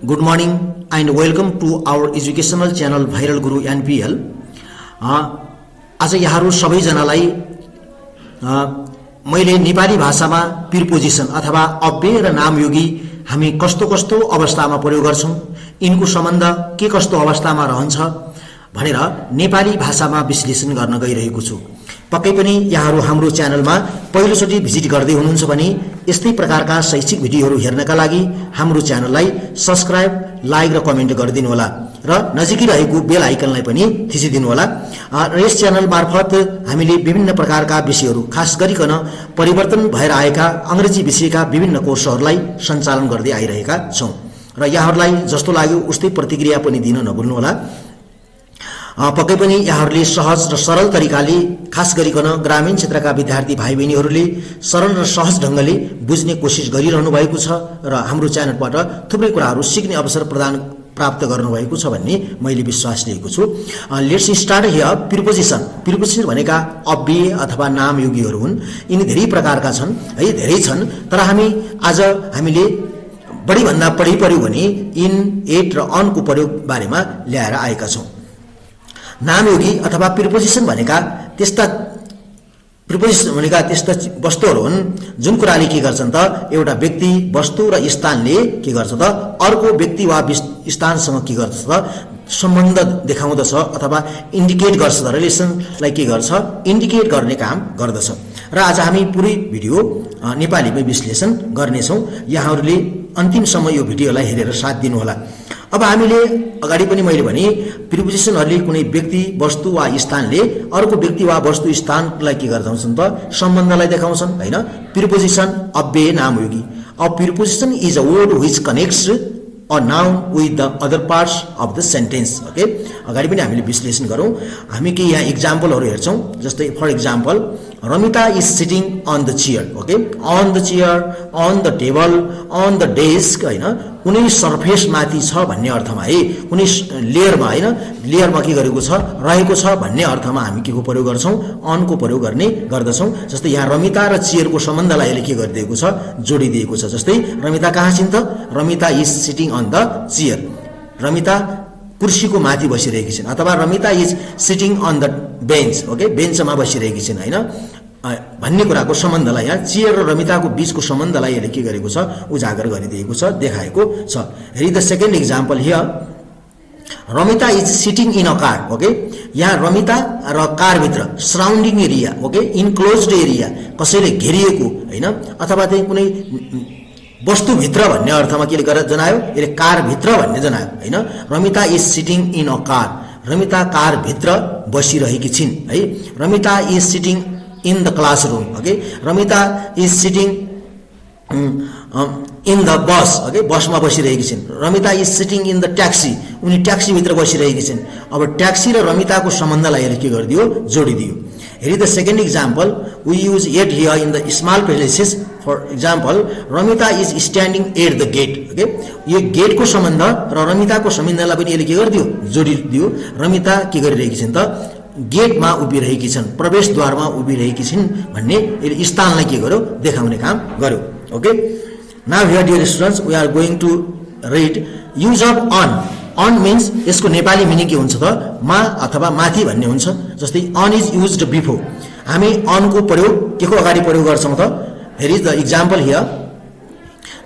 Good morning and welcome to our educational channel Viral Guru NPL. आज यहाँहरु सबैजनालाई मैले नेपाली भाषामा प्रिपोजिसन अथवा अव्यय र नामयोगी हामी कस्तो कस्तो अवस्थामा प्रयोग गर्छौं, यिनको सम्बन्ध के कस्तो अवस्थामा रहन्छ भनेर नेपाली भाषामा विश्लेषण गर्न गइरहेको छु। पक्कै पनि यहाँहरु हाम्रो च्यानलमा पहिलोचोटी भिजिट गर्दै हुनुहुन्छ भने यस्तै प्रकारका शैक्षिक भिडियोहरु हेर्नका लागि हाम्रो च्यानललाई सब्स्क्राइब, लाइक र कमेन्ट गरिदिनु होला र नजिकै रहेको बेल आइकनलाई पनि थिचिदिनु होला। र यस च्यानल मार्फत हामीले विभिन्न प्रकारका विषयहरु खास गरिकन परिवर्तन भएर आएका अंग्रेजी विषयका विभिन्न कोर्सहरुलाई सञ्चालन गर्दै आइरहेका छौं र यहाँहरुलाई जस्तो लाग्यो उस्तै प्रतिक्रिया पनि दिन नभुल्नु होला। पक्कै पनि यहाँहरुले सहज र सरल तरिकाले खास गरिकन ग्रामीण क्षेत्रका विद्यार्थी भाइ बहिनीहरुले सरल र सहज ढंगले बुझ्ने कोसिस गरिरहनु भएको छ र हाम्रो च्यानलबाट थुप्रै कुराहरु सिक्ने अवसर प्राप्त गर्नु भएको छ भन्ने मैले विश्वास लिएको छु। Let's start here. प्रिपोजिसन भनेका अव्यय अथवा नामयोगीहरु हुन्। यिनी धेरै प्रकारका छन् है, धेरै छन्, तर हामीले बढी भन्दा बढी प्रयोग भने इन, एट र अन को प्रयोग बारेमा ल्याएर आएका छौं। नामयोगी अथवा प्रिपोजिसन भनेका त्यस्ता वस्तुहरु हुन् जुन कुराले के गर्छन् त एउटा व्यक्ति, वस्तु र स्थानले के गर्छ त अर्को व्यक्ति वा स्थानसँग के गर्छ त सम्बन्ध देखाउँदछ अथवा इन्डिकेट गर्छ, त रिलेसनलाई के गर्छ इन्डिकेट गर्ने काम गर्दछ। र आज हामी पुरै भिडियो नेपालीमै विश्लेषण गर्नेछौं। यहाँहरुले अन्तिमसम्म यो भिडियोलाई हेरेर साथ दिनु होला। अब हामीले अगाडि पनि मैले भने प्रिपोजिसनहरुले कुनै व्यक्ति, वस्तु वा स्थानले अर्को व्यक्ति वा वस्तु स्थानलाई के गर्छन् त सम्बन्धलाई देखाउँछन् हैन। प्रिपोजिसन अव्यय नामयोगी। A preposition is a word which connects a noun with the other parts of the sentence. Okay, अगाडि पनि हामीले विश्लेषण गरौं। हामी के यहाँ एक्जाम्पलहरु हेर्छौं। जस्तै for example, Ramita is sitting on the chair. Okay, on the chair, on the table, on the desk हैन, कुनै सरफेस माथि छ भन्ने अर्थमा है, कुनै लेयरमा हैन, लेयरमा के गरेको छ रहेको छ भन्ने अर्थमा हामी के को प्रयोग गर्छौं, on को प्रयोग गर्ने गर्दछौं। जस्तै यहाँ रमिता र चेयर को सम्बन्धलाई अहिले के गरिदिएको छ, जोडिदिएको छ। जस्तै रमिता कहाँ छिन् त, Ramita is sitting on the chair. Ramita कुर्सीको माथि बसिरहेकी छिन् अथवा Ramita is sitting on the bench. Okay, बेन्चमा बसिरहेकी छिन् हैन भन्ने कुराको सम्बन्धलाई यहाँ चेयर र रमिताको बीचको सम्बन्धलाई यसले के गरेको छ, उजागर गरिदिएको छ, देखाएको छ। हेरी the second example here, Ramita is sitting in a car. Okay, यहाँ रमिता र कार भित्र surrounding area, okay, enclosed area, कसैले घेरिएको हैन अथवा चाहिँ कुनै वस्तु भित्र भन्ने अर्थमा के गरेर जनायो, यसले कार भित्र भन्ने जनायो हैन। Ramita is sitting in a car, Ramita car भित्र बसिरहेकी छिन् है। Ramita is sitting in the classroom. Okay, Ramita is sitting in the bus. Okay, बसमा बसिरहेकी छिन्। रमिता is sitting in the taxi, उनी ट्याक्सी भित्र बसिरहेकी छिन्। अब ट्याक्सी र रमिताको सम्बन्धलाई यसले के गरिदियो, जोडिदियो। Here is the second example, we use yet here in the small places. For example, Ramita is standing at the gate. Okay, यो गेट को सम्बन्ध र रमिताको सम्बन्धलाई पनि यसले के गरिदियो, जोडिदियो। रमिता के गरिरहेकी छिन् त गेटमा उभिरहेकी छन्, प्रवेशद्वारमा उभिरहेकी छिन् भन्ने यसले स्थानलाई के गर्यो, देखाउने काम गर्यो। Okay, now here dear students we are going to read use of on. On means यसको नेपाली मिनिङ के हुन्छ त मा अथवा माथि भन्ने हुन्छ। जस्तै अन इज युज्ड बिफोर, हामी अन को प्रयोग के को अगाडि प्रयोग गर्छौं त। Here is the example here,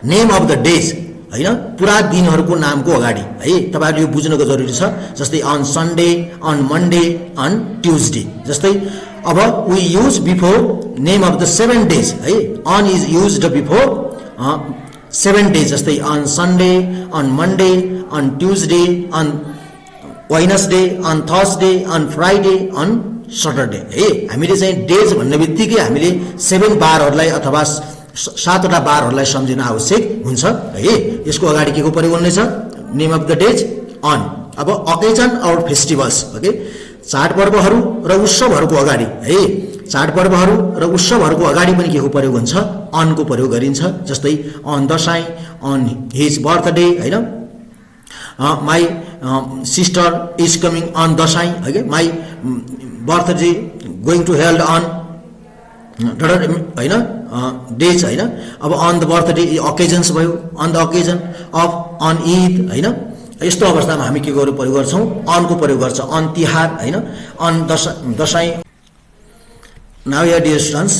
name of the days हैन, पुरा दिनहरुको नामको अगाडि है, तपाईहरुले यो बुझ्नको जरुरी छ। जस्तै on Sunday, on Monday, on Tuesday. जस्तै अब we use before name of the 7 days है, on is used before 7 days. जस्तै on Sunday, on Monday, on Tuesday, on Wednesday, on Thursday, on Friday, on Saturday है। हामीले चाहिँ days भन्ने बित्तिकै हामीले 7 बारहरुलाई अथवा 7वटा बारहरुलाई सम्झिन आवश्यक हुन्छ है। यसको अगाडि के को प्रयोग हुनेछ, name of the days on. अब अकेजन और फेस्टिभल्स, ओके, चाडपर्वहरु र उत्सवहरुको अगाडि है, चाडपर्वहरु र उत्सवहरुको अगाडि पनि के को प्रयोग हुन्छ, अन को प्रयोग गरिन्छ। जस्तै on Dashain, on his birthday हैन, my sister is coming on Dashain, okay, my birthday going to held on होइन डेज होइन। अब अन द बर्थडे अकेजन्स भयो, on the occasion of, on Eid होइन। यस्तो अवस्थामा हामी के प्रयोग गर्छौँ, अनको प्रयोग गर्छ। अन तिहार होइन, on Dashain. Now here dear students,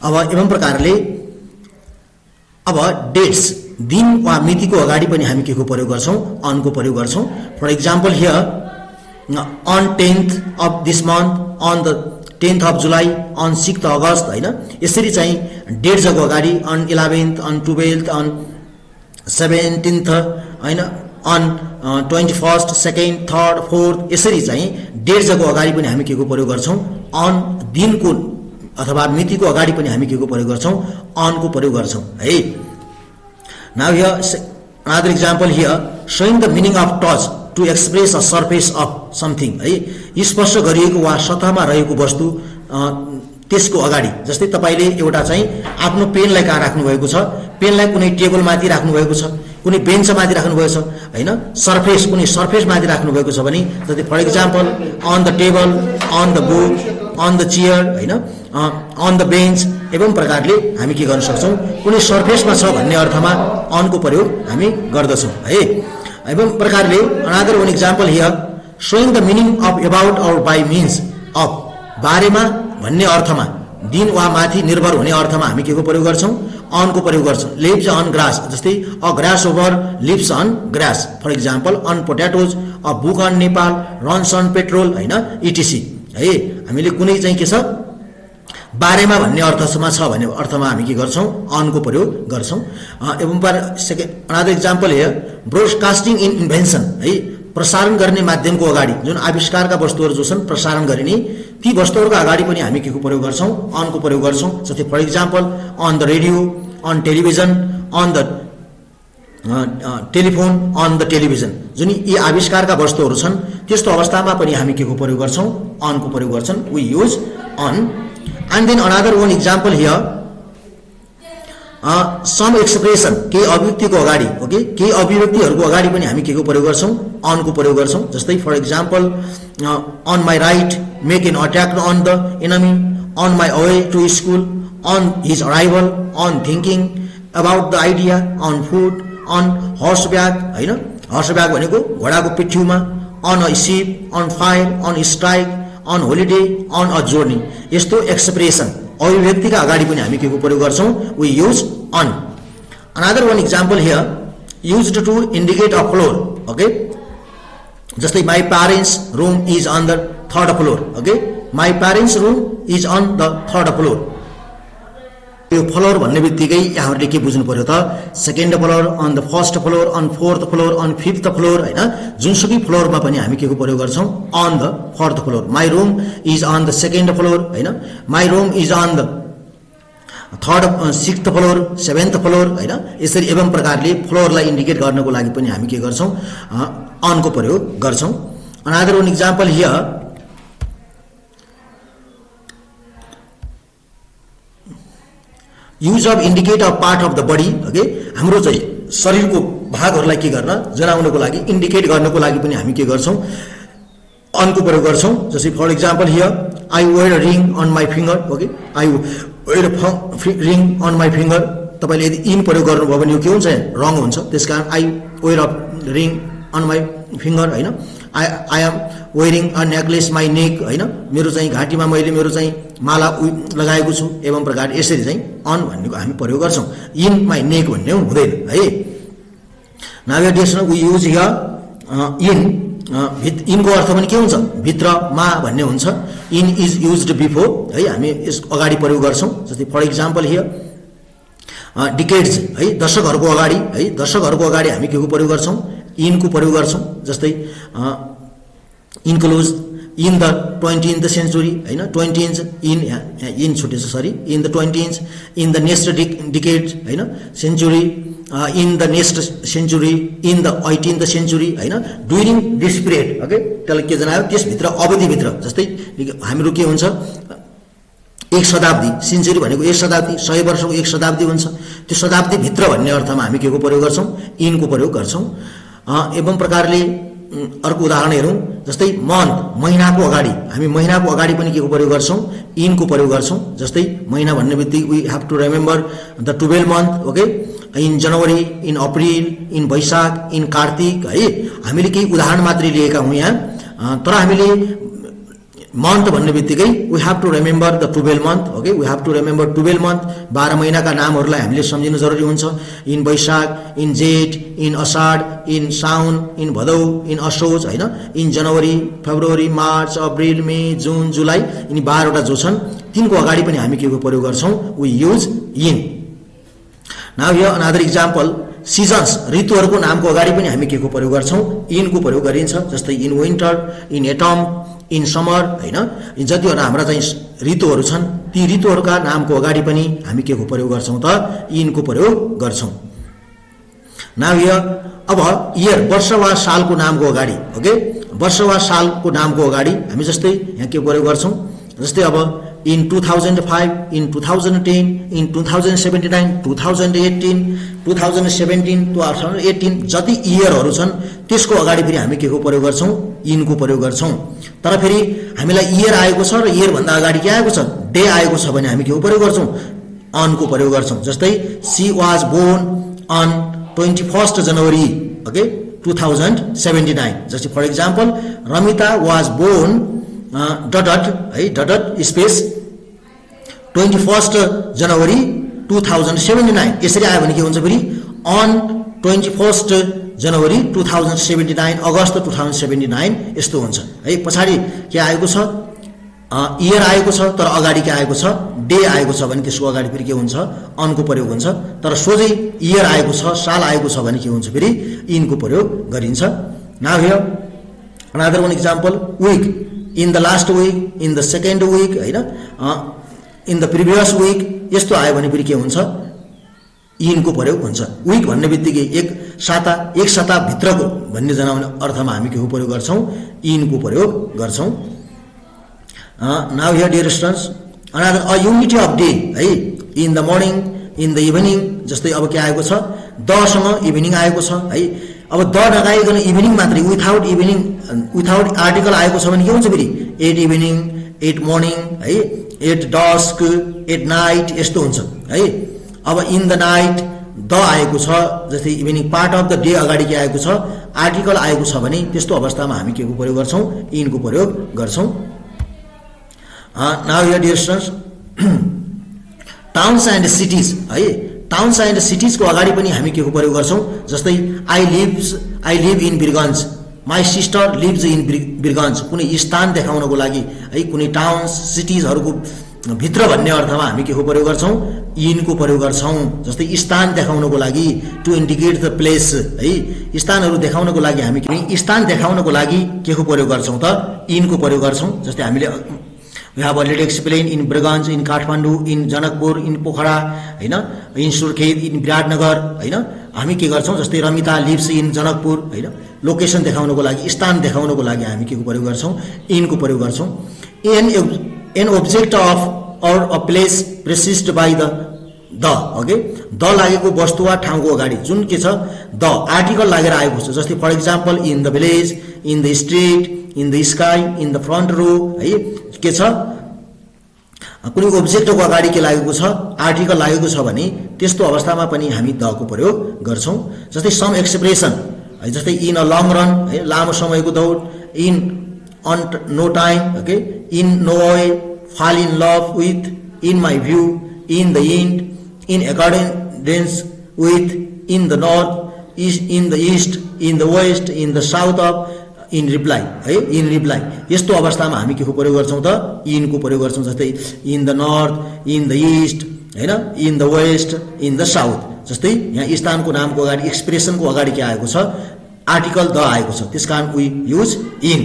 अब एवं प्रकारले अब डेट्स दिन वा मितिको अगाडि पनि हामी के को प्रयोग गर्छौँ, अनको प्रयोग गर्छौँ। For example here on 10th of this month, on the 10th of July, on 6th August होइन। यसरी चाहिँ डेट जको अगाडि on 11th, on 12th, on 17th होइन, on 21st, 2nd, 3rd, 4th। यसरी चाहिँ डेट जको अगाडि पनि हामी के को प्रयोग गर्छौँ, अन दिनको अथवा मितिको अगाडि पनि हामी के को प्रयोग गर्छौँ, अनको प्रयोग गर्छौँ है। Now here another example here showing the meaning of touch to express a surface of something है। स्पर्श गरिएको वा सतहमा रहेको वस्तु त्यसको अगाडि, जस्तै तपाईले एउटा चाहिँ आफ्नो पेनलाई कहाँ राख्नु भएको छ, पेनलाई कुनै टेबलमाथि राख्नु भएको छ, कुनै बेन्चमाथि राख्नु भएको छ हैन, सर्फेस कुनै सर्फेसमाथि राख्नु भएको छ भने, जस्तै for example on the table, on the book, on the chair हैन, अन द बेन्च। एवं प्रकारले हामी के गर्न सक्छौँ, कुनै सर्फेसमा छ भन्ने अर्थमा अनको प्रयोग हामी गर्दछौँ है। एवं प्रकारले another one example here showing the meaning of about or by means of, बारेमा भन्ने अर्थमा, दिन वा माथि निर्भर हुने अर्थमा हामी के को प्रयोग गर्छौँ, अनको प्रयोग गर्छौँ। लिभ्स अन ग्रास, जस्तै a grass over lives on grass. For example on potatoes, a book on Nepal, runs on petrol होइन, इटिसी है। हामीले कुनै चाहिँ के छ, बारेमा भन्ने अर्थमा छ भन्ने अर्थमा हामी के गर्छौँ, अनको प्रयोग गर्छौँ। एवं second another example here broadcasting in invention है, प्रसारण गर्ने माध्यमको अगाडि जुन आविष्कारका वस्तुहरू जो छन् प्रसारण गरिने, ती वस्तुहरूका अगाडि पनि हामी के को प्रयोग गर्छौँ, अनको प्रयोग गर्छौँ। जस्तै for example on the radio, on television, on the telephone, on the television. जुन यी आविष्कारका वस्तुहरू छन् त्यस्तो अवस्थामा पनि हामी के को प्रयोग गर्छौँ, अनको प्रयोग गर्छन्। We use on. And then another one example here some expression, केही अभिव्यक्तिको अगाडि ओके, केही अभिव्यक्तिहरूको अगाडि पनि हामी के को प्रयोग गर्छौँ, अनको प्रयोग गर्छौँ। जस्तै for example on my right make an attack on the enemy, on my way to school, on his arrival, on thinking about the idea, on food, on horse bag होइन, हर्स ब्याग भनेको घोडाको पिठ्युमा, on a ship, on fire, on strike, on holiday, on a journey. यस्तो expression अभिव्यक्तिका अगाडि पनि हामी के को प्रयोग गर्छौँ, we use on. Another one example here used to indicate a floor okay, जस्तै my parents room is on the 3rd floor okay, my parents room is on the 3rd floor. यो floor भन्ने बित्तिकै यहाँहरूले के बुझ्नु पर्यो त, 2nd floor, on the 1st floor, on 4th floor, on 5th floor होइन। जुनसुकै फ्लोरमा पनि हामी के को प्रयोग गर्छौँ, on the 4th floor. My room is on the 2nd floor होइन, my room is on the 6th floor, 7th floor होइन। यसरी एवं प्रकारले फ्लोरलाई इन्डिकेट गर्नको लागि पनि हामी के गर्छौँ, अनको प्रयोग गर्छौँ। Another one example here use of indicate a part of the body okay, हाम्रो चाहिँ शरीरको भागहरूलाई के गर्न जनाउनको लागि, इन्डिकेट गर्नको लागि पनि हामी के गर्छौँ, अनको प्रयोग गर्छौँ। जस्तै for example here I wear a ring on my finger okay, I wear a ring on my finger. तपाईँले यदि इन प्रयोग गर्नुभयो भने यो के हुन्छ, रङ हुन्छ। त्यस कारण I wear a ring on my finger होइन, I am wearing a necklace my neck होइन, मेरो चाहिँ घाँटीमा मैले मेरो चाहिँ माला लगाएको छु। एवं प्रकार यसरी चाहिँ अन भन्नेको हामी प्रयोग गर्छौँ, इन माई नेक भन्ने हुँदैन है। Now here we use here in, इनको अर्थ पनि के हुन्छ, भित्रमा भन्ने हुन्छ। इन इज युज्ड बिफोर है, हामी यस अगाडि प्रयोग गर्छौँ। जस्तै फर इक्जाम्पल हियर डिकेड्स है, दशकहरूको अगाडि है, दशकहरूको अगाडि हामी के को प्रयोग गर्छौँ, इनको प्रयोग गर्छौँ। जस्तै इन्क्लुज इन द 20th सेन्चुरी होइन, 20th इन छुटेछ sorry, in the 20th, in the next decade होइन, century, in the next century, in the 18th century होइन, ड्युरिङ दिस पिरियड ओके। त्यसलाई के जनायो, त्यसभित्र अवधिभित्र। जस्तै हाम्रो के हुन्छ, 1 शताब्दी, सेन्चुरी भनेको 1 शताब्दी, 100 वर्षको 1 शताब्दी हुन्छ। त्यो शताब्दीभित्र भन्ने अर्थमा हामी के को प्रयोग गर्छौँ, इनको प्रयोग गर्छौँ। एवं प्रकारले अर्को उदाहरण हेरौँ, जस्तै मन्थ महिनाको अगाडि हामी महिनाको अगाडि पनि के को प्रयोग गर्छौं इनको प्रयोग गर्छौं जस्तै महिना भन्ने बित्तिकै we have to remember the 12 month okay in January in April in Baishakh in Kartik है हामीले केही उदाहरण मात्रै लिएका हौं यहाँ तर हामीले मन्थ भन्ने बित्तिकै we have to remember the 12 month okay we have to remember 12 month 12 महिनाका नामहरूलाई हामीले सम्झिनु जरुरी हुन्छ in Baishakh in Jeth in Ashadh in Saun in Bhadau in Asoj हैन in January February March April May June July यिनी 12 वटा जो छन् तिनको अगाडि पनि हामी के को प्रयोग गर्छौं we use in now here another example seasons ऋतुहरूको नामको अगाडि पनि हामी के को प्रयोग गर्छौं इनको प्रयोग गरिन्छ जस्तै in winter in atom in summer हैन जतिवटा हाम्रा चाहिँ ऋतुहरू छन् ती ऋतुहरूका नामको अगाडि पनि हामी के को प्रयोग गर्छौं त इनको प्रयोग गर्छौं नाउ हियर अब इयर वर्ष वा सालको नामको अगाडि ओके वर्ष वा सालको नामको अगाडि हामी जस्तै यहाँ के प्रयोग गर्छौं जस्तै अब in 2005 in 2010 in 2079 2018 2017 2018 जति इयरहरू छन् त्यसको अगाडि फेरि हामी के को प्रयोग गर्छौं इनको प्रयोग गर्छौं तर फेरि हामीलाई इयर आएको छ र इयर भन्दा अगाडि के आएको छ डे आएको छ भने हामी के को प्रयोग गर्छौं अन को प्रयोग गर्छौं जस्तै she was born on 21st January okay 2079 जस्तै for example Ramita was born dot space 21st January 2079 यसरी आयो भने के हुन्छ फेरि अन 21st January 2079 अगस्त 2079 यस्तो हुन्छ है पछाडी के आएको छ इयर आएको छ तर अगाडि के आएको छ डे आएको छ भने त्यसको अगाडि फेरि के हुन्छ अनको प्रयोग हुन्छ तर सोझै इयर आएको छ साल आएको छ भने के हुन्छ फेरि इनको प्रयोग गरिन्छ now here another one example week in the last week in the second week हैन in the previous week यस्तो आयो भने फेरि के हुन्छ इनको प्रयोग हुन्छ वीक भन्ने बित्तिकै एक साता भित्रको भन्ने जनाउने अर्थमा हामी के प्रयोग गर्छौं इनको प्रयोग गर्छौं now here dear students another a unity of day है in the morning in the evening जस्तै अब के आएको छ द सँग इभिनिङ आएको छ है अब द नगाइकन इभिनिङ मात्रै विथआउट आर्टिकल आएको छ भने के हुन्छ फेरि एट इभिनिङ एट मर्निङ है एट डस्क एट नाइट यस्तो हुन्छ है अब इन द नाइट द आएको छ जस्तै evening part of the day अगाडि के आएको छ आर्टिकल आएको छ भने त्यस्तो अवस्थामा हामी के को प्रयोग गर्छौं इनको प्रयोग गर्छौं now here dear students towns and cities है टाउन्स एन्ड सिटीज को अगाडि पनि हामी के को प्रयोग गर्छौं जस्तै I live in Birgunj my sister lives in Birgunj कुनै स्थान देखाउनको लागि है कुनै टाउन्स सिटीजहरुको भित्र भन्ने अर्थमा हामी के को प्रयोग गर्छौं इनको प्रयोग गर्छौं जस्तै स्थान देखाउनको लागि टु इन्डिकेट द प्लेस है स्थानहरु देखाउनको लागि हामी स्थान देखाउनको लागि के को प्रयोग गर्छौं त इनको प्रयोग गर्छौं जस्तै हामीले we have already explained in Birganj in Kathmandu in Janakpur in Pokhara हैन in Surkhet in Viratnagar हैन हामी के गर्छौं जस्तै रमिता लिभ्स इन जनकपुर हैन लोकेसन देखाउनको लागि स्थान देखाउनको लागि हामी के को प्रयोग गर्छौं इनको प्रयोग गर्छौं an object of or a place preceded by the okay the लागेको वस्तु वा ठाउँको अगाडि जुन के छ द आर्टिकल लागेर आएको छ जस्तै for example in the village in the street in the sky in the front row है के छ कुनै अब्जेक्टको अगाडि के लागेको छ आर्टिकल लागेको छ भने त्यस्तो अवस्थामा पनि हामी द को प्रयोग गर्छौं जस्तै सम एक्सप्रेसन है जस्तै इन अ लङ रन है लामो समयको दौड in on no time okay in no way fall in love with in my view in the end in accordance with in the north in the east in the west in the south of in reply है in reply यस्तो अवस्थामा हामी के को प्रयोग गर्छौं त in को प्रयोग गर्छौं जस्तै in the north in the east हैन in the west in the south जस्तै यहाँ स्थानको नामको अगाडि एक्सप्रेसनको अगाडि के आएको छ आर्टिकल द आएको छ त्यसकारण we use in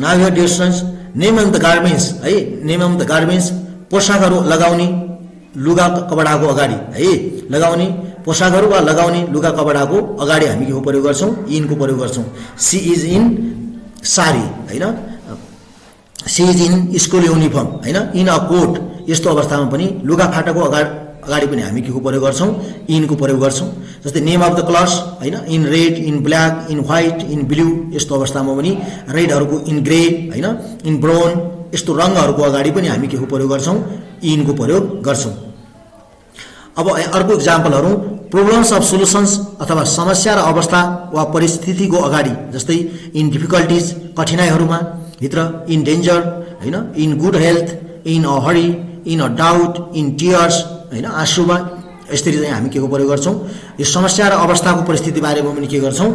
now here dear students name of the garments है name of the garments पोशाकहरु लगाउने लुगा कपडाको अगाडि है लगाउने पोशाकहरु वा लगाउने लुगा कपडाको अगाडि हामी के को प्रयोग गर्छौं इन को प्रयोग गर्छौं she is in सारी हैन she is in school uniform हैन in a coat यस्तो अवस्थामा पनि लुगा फाटाको अगाडि पनि हामी के को प्रयोग गर्छौं इन को प्रयोग गर्छौं जस्तै नेम अफ द कलर्स हैन in red in black in white in blue यस्तो अवस्थामा पनि रेडहरुको इन ग्रे हैन इन ब्राउन यस्तो रंगहरुको अगाडि पनि हामी के को प्रयोग गर्छौं इन को प्रयोग गर्छौं अब अर्को एक्जाम्पलहरु प्रोब्लम्स अफ सोलुशन्स अथवा समस्या र अवस्था वा परिस्थितिको अगाडि जस्तै इन डिफिकल्टीज कठिनाइहरुमा भित्र इन डेन्जर हैन in good health in a hurry in a doubt in tears हैन आँसुमा यसरी चाहिँ हामी के को प्रयोग गर्छौं यो समस्या र अवस्थाको परिस्थिति बारेमा पनि के गर्छौं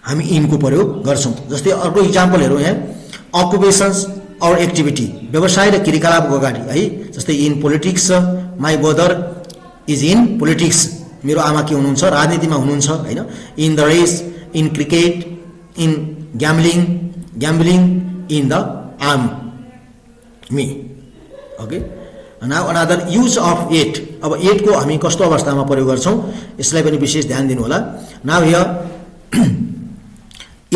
हामी इन को प्रयोग गर्छौं जस्तै अर्को एक्जाम्पल हेरौं यहाँ अकुपेशन्स और एक्टिभिटी व्यवसाय र क्रियाकलापको अगाडि है जस्तै in politics my brother is in politics मेरो आमा के हुनुहुन्छ राजनीतिमा हुनुहुन्छ हैन in the race in cricket in gambling in the army okay now another use of at अब एट को हामी कस्तो अवस्थामा प्रयोग गर्छौं यसलाई पनि विशेष ध्यान दिनु होला now here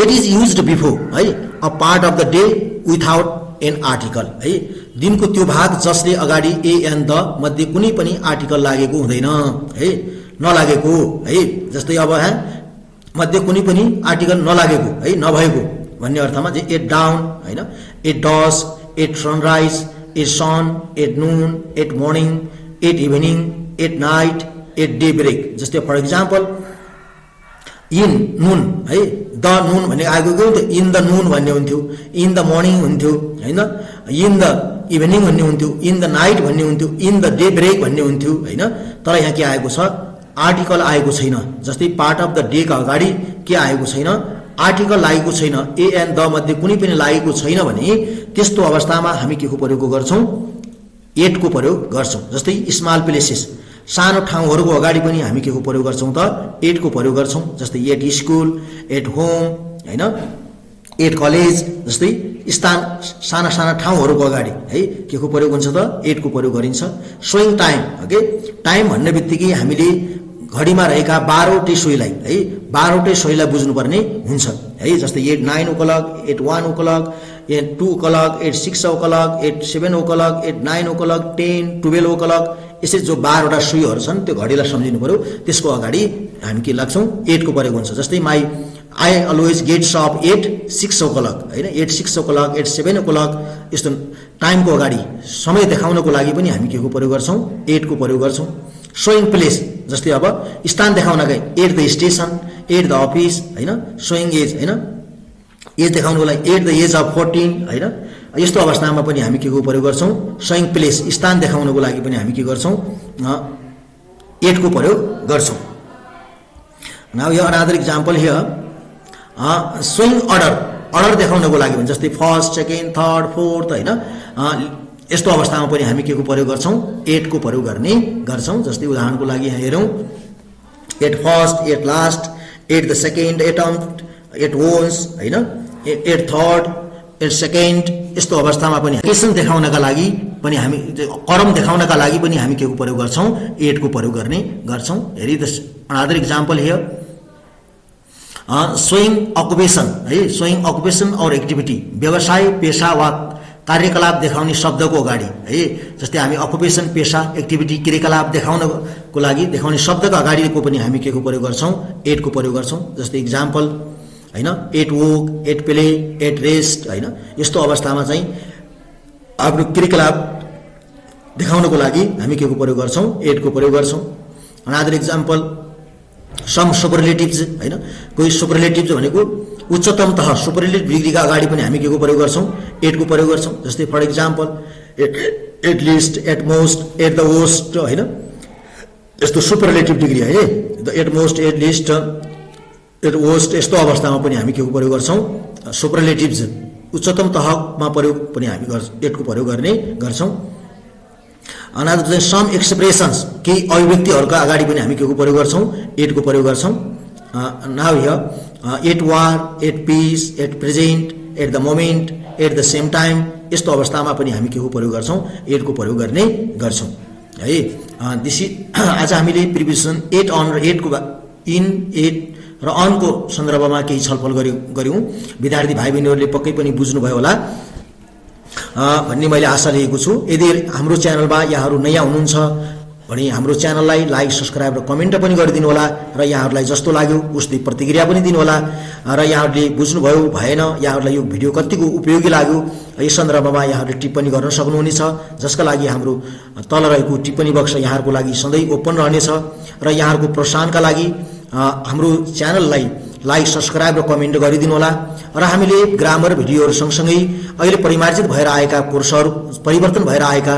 it is used before है a part of the day without an article है दिनको त्यो भाग जसले अगाडि ए एन्ड द मध्ये कुनै पनि आर्टिकल लागेको हुँदैन है नलागेको है जस्तै अब मध्ये कुनै पनि आर्टिकल नलागेको है नभएको भन्ने अर्थमा जे एट डाउन हैन at dusk at sunrise at sun at noon at morning at evening at night at daybreak जस्तै फर एक्जाम्पल इन नून है द नून भन्ने आएको थियो इन द नून भन्ने हुन्थ्यो इन द मर्निङ हुन्थ्यो हैन इन द इभिनिङ भन्ने हुन्थ्यो इन द नाइट भन्ने हुन्थ्यो इन द डे ब्रेक भन्ने हुन्थ्यो हैन तर यहाँ के आएको छ आर्टिकल आएको छैन जस्तै पार्ट अफ द डे का अगाडि के आएको छैन आर्टिकल लागेको छैन ए एन्ड द मध्ये कुनै पनि लागेको छैन भने त्यस्तो अवस्थामा हामी के को प्रयोग गर्छौं एट को प्रयोग गर्छौं जस्तै स्मल प्लेसेस सानो ठाउँहरुको अगाडि पनि हामी के को प्रयोग गर्छौं त एट को प्रयोग गर्छौं जस्तै एट स्कुल एट होम हैन एट कलेज जस्तै स्थान साना साना ठाउँहरुको अगाडि है के को प्रयोग हुन्छ त एट को प्रयोग गरिन्छ सोइङ टाइम ओके टाइम भन्ने बित्तिकै हामीले घडीमा रहेका 12वटै सोइलाई है 12वटै सोइलाई बुझ्नु पर्ने हुन्छ है जस्तै at 9 o'clock at 1 o'clock at 2 o'clock at 6 o'clock at 7 o'clock at 9 o'clock 10 12 o'clock यसरी जो 12वटा सुईहरु छन् त्यो घडीलाई सम्झिनु पर्यो त्यसको अगाडि हामी के लाग्छौं 8 को प्रयोग हुन्छ जस्तै my I always gets up at 6 o'clock हैन एट 6 o'clock एट 7 o'clock यस्तो टाइमको अगाडि समय देखाउनको लागि पनि हामी के को प्रयोग गर्छौं 8 को प्रयोग गर्छौं शोइङ प्लेस जस्तै अब स्थान देखाउनका at the station at the office हैन शोइङ एज हैन एज देखाउनको लागि एट द एज अफ 14 हैन यस्तो अवस्थामा पनि हामी के को प्रयोग गर्छौं शोइङ प्लेस स्थान देखाउनको लागि पनि हामी के गर्छौं 8 को प्रयोग गर्छौं now here another example here showing order देखाउनको लागि पनि जस्तै फर्स्ट सेकेन्ड थर्ड फोर्थ हैन यस्तो अवस्थामा पनि हामी के को प्रयोग गर्छौं 8 को प्रयोग गर्ने गर्छौं जस्तै उदाहरणको लागि यहाँ हेरौं at first at last at the second at at once हैन एट थर्ड एट सेकेन्ड यस्तो अवस्थामा पनि केसन देखाउनका लागि पनि हामी क्रम देखाउनका लागि पनि हामी के को प्रयोग गर्छौं 8 को प्रयोग गर्ने गर्छौं हेरी the another example here शोइङ occupation है शोइङ अकुपेशन और एक्टिभिटी व्यवसाय पेशा वा कार्यकलाप देखाउने शब्दको अगाडि है जस्तै हामी अकुपेशन पेशा एक्टिभिटी क्रियाकलाप देखाउनको लागि देखाउने शब्दको अगाडिको पनि हामी के को प्रयोग गर्छौं 8 को प्रयोग गर्छौं जस्तै एक्जाम्पल हैन at work at play at rest हैन यस्तो अवस्थामा चाहिँ आफ्नो क्रियाकलाप देखाउनको लागि हामी के को प्रयोग गर्छौं 8 को प्रयोग गर्छौं अनदर एक्जाम्पल सम सुपरलेटिभ्स हैन कोही सुपरलेटिभ्स भनेको उच्चतम तह सुपरलेटिभ डिग्रीका अगाडि पनि हामी के को प्रयोग गर्छौं 8 को प्रयोग गर्छौं जस्तै for example at least at most at the worst हैन यस्तो सुपरलेटिभ डिग्री है the at most at least at worst यस्तो अवस्थामा पनि हामी के को प्रयोग गर्छौं सुपरलेटिभ्स उच्चतम तहमा प्रयोग पनि हामी 8 को प्रयोग गर्ने गर्छौं अनदर सम एक्सप्रेसन्स केही अभिव्यक्तिहरुका अगाडि पनि हामी के को प्रयोग गर्छौं 8 को प्रयोग गर्छौं now here at war at peace at present at the moment at the same time यस्तो अवस्थामा पनि हामी के को प्रयोग गर्छौं 8 को प्रयोग गर्ने गर्छौं है दिस आज हामीले प्रिभिजन 8 अन र 8 को इन 8 र अन को सन्दर्भमा केही छलफल गर्यौं विद्यार्थी भाइ बहिनीहरुले पक्कै पनि बुझ्नु भयो होला भन्ने मैले आशा लिएको छु यदि हाम्रो च्यानलमा यहाँहरु नयाँ हुनुहुन्छ भने हाम्रो च्यानललाई लाइक सब्स्क्राइब र कमेन्ट पनि गरिदिनु होला र यहाँहरूलाई जस्तो लाग्यो उस्तै प्रतिक्रिया पनि दिनु होला र यहाँहरूले बुझ्नुभयो भएन यहाँहरूलाई यो भिडियो कतिको उपयोगी लाग्यो यस सन्दर्भमा यहाँहरूले टिप्पणी गर्न सक्नुहुनेछ जसका लागि हाम्रो तल रहेको टिप्पणी बक्स यहाँहरूको लागि सधैँ ओपन रहनेछ र यहाँहरूको प्रोत्साहनका लागि हाम्रो च्यानललाई लाइक सब्स्क्राइब र कमेन्ट गरिदिनु होला र हामीले ग्रामर भिडियोहरू सँगसँगै अहिले परिमार्जित भएर आएका कोर्सहरू परिवर्तन भएर आएका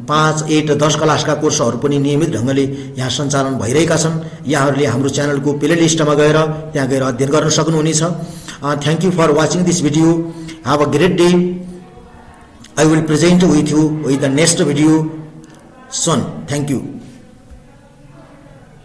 5, 8, 10 क्लासका कोर्सहरू पनि नियमित ढङ्गले यहाँ सञ्चालन भइरहेका छन् यहाँहरूले हाम्रो च्यानलको प्ले लिस्टमा गएर त्यहाँ गएर अध्ययन गर्न सक्नुहुनेछ thank you for watching this video have a great day I will present with you with the next video soon. Thank you.